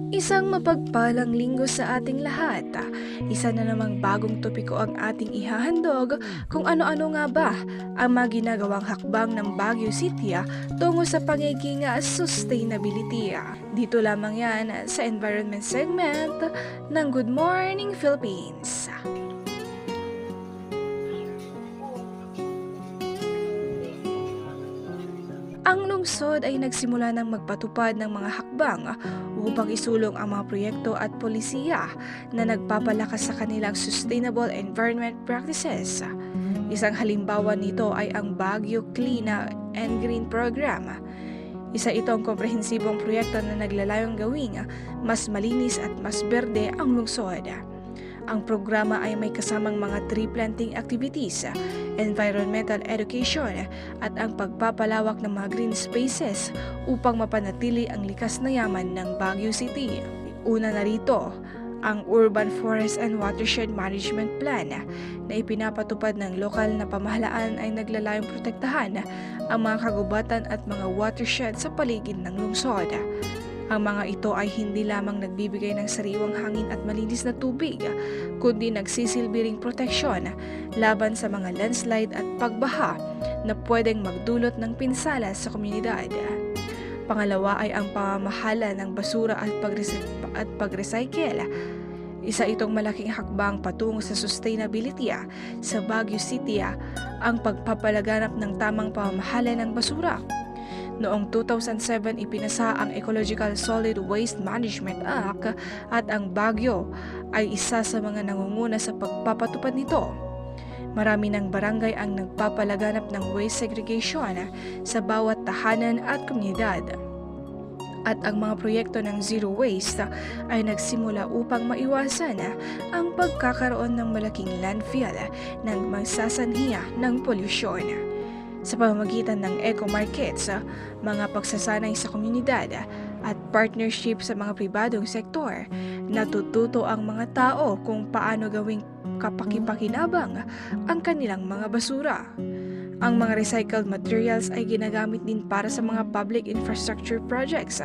Isang mapagpalang linggo sa ating lahat. Isa na namang bagong topiko ang ating ihahandog kung ano-ano nga ba ang mga ginagawang hakbang ng Baguio City tungo sa pagiging sustainability. Dito lamang yan sa environment segment ng Good Morning Philippines. Ang lungsod ay nagsimula ng magpatupad ng mga hakbang upang isulong ang mga proyekto at polisiya na nagpapalakas sa kanilang sustainable environment practices. Isang halimbawa nito ay ang Baguio Clean and Green Program. Isa itong komprehensibong proyekto na naglalayong gawing mas malinis at mas berde ang lungsod. Ang programa ay may kasamang mga tree planting activities, environmental education at ang pagpapalawak ng mga green spaces upang mapanatili ang likas na yaman ng Baguio City. Una na rito, ang Urban Forest and Watershed Management Plan na ipinapatupad ng lokal na pamahalaan ay naglalayong protektahan ang mga kagubatan at mga watershed sa paligid ng lungsod. Ang mga ito ay hindi lamang nagbibigay ng sariwang hangin at malinis na tubig, kundi nagsisilbi ring proteksyon laban sa mga landslide at pagbaha na pwedeng magdulot ng pinsala sa komunidad. Pangalawa ay ang pamamahala ng basura at pag-recycle. Isa itong malaking hakbang patungo sa sustainability sa Baguio City, ang pagpapalaganap ng tamang pamamahala ng basura. Noong 2007, ipinasa ang Ecological Solid Waste Management Act at ang Baguio ay isa sa mga nangunguna sa pagpapatupad nito. Marami ng barangay ang nagpapalaganap ng waste segregation sa bawat tahanan at komunidad. At ang mga proyekto ng zero waste ay nagsimula upang maiwasan ang pagkakaroon ng malaking landfill na magsasanhiya ng polusyon. Sa pamamagitan ng eco-markets, mga pagsasanay sa komunidad at partnership sa mga pribadong sektor, natututo ang mga tao kung paano gawing kapaki-pakinabang ang kanilang mga basura. Ang mga recycled materials ay ginagamit din para sa mga public infrastructure projects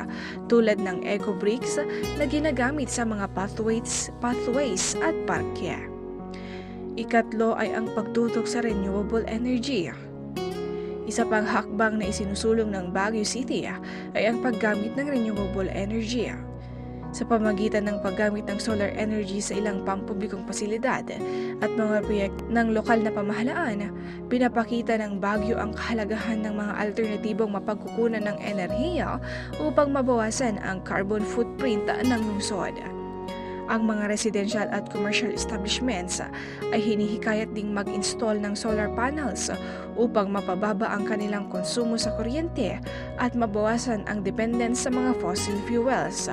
tulad ng eco-bricks na ginagamit sa mga pathways at parke. Ikatlo ay ang pagtutok sa renewable energy. Isa pang hakbang na isinusulong ng Baguio City ay ang paggamit ng renewable energy. Sa pamagitan ng paggamit ng solar energy sa ilang pampublikong pasilidad at mga proyekto ng lokal na pamahalaan, pinapakita ng Baguio ang kahalagahan ng mga alternatibong mapagkukunan ng enerhiya upang mabawasan ang carbon footprint ng lungsod. Ang mga residential at commercial establishments ay hinihikayat ding mag-install ng solar panels upang mapababa ang kanilang konsumo sa kuryente at mabawasan ang dependence sa mga fossil fuels.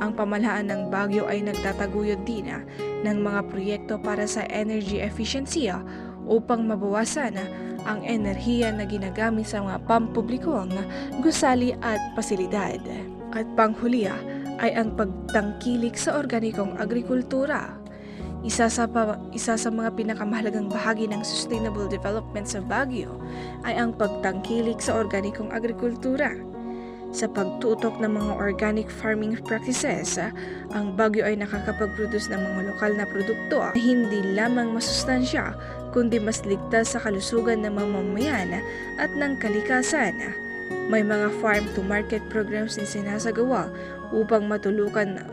Ang pamahalaan ng Baguio ay nagtataguyod din ng mga proyekto para sa energy efficiency upang mabawasan ang enerhiya na ginagamit sa mga pampublikong gusali at pasilidad. At panghuli ay ang pagtangkilik sa organikong agrikultura. Isa sa mga pinakamahalagang bahagi ng sustainable development sa Baguio ay ang pagtangkilik sa organikong agrikultura. Sa pagtutok ng mga organic farming practices, ang Baguio ay nakakapag-produce ng mga lokal na produkto na hindi lamang masustansya, kundi mas ligtas sa kalusugan ng mamamayan at ng kalikasan. May mga farm-to-market programs na sinasagawa upang matulungan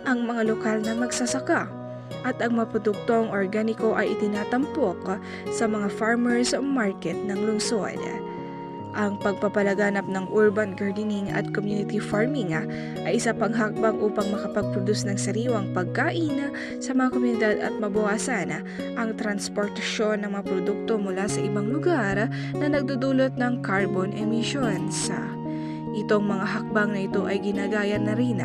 ang mga lokal na magsasaka, at ang mga produktong organiko ay itinatampok sa mga farmers market ng lungsod. Ang pagpapalaganap ng urban gardening at community farming ay isa pang hakbang upang makapag-produce ng sariwang pagkain sa mga komunidad at mabawasan ang transportasyon ng mga produkto mula sa ibang lugar na nagdudulot ng carbon emissions. Itong mga hakbang na ito ay ginagaya na rin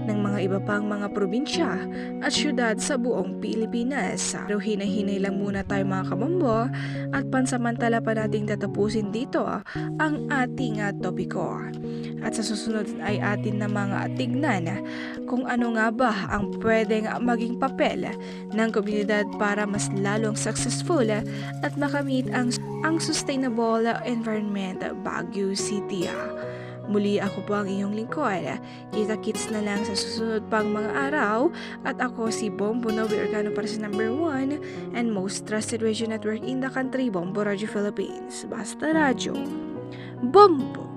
ng mga iba pang mga probinsya at syudad sa buong Pilipinas. Pero hinay-hinay lang muna tayo mga kabombo at pansamantala pa nating tatapusin dito ang ating topiko. At sa susunod ay atin na mga tignan kung ano nga ba ang pwedeng maging papel ng komunidad para mas lalong successful at makamit ang sustainable environment Baguio City. Muli ako po ang iyong lingkod. Kita-kits na lang sa susunod pang mga araw at ako si Bombo Novi Organo para sa number 1 and most trusted radio network in the country, Bombo Radio Philippines. Basta Radyo. Bombo!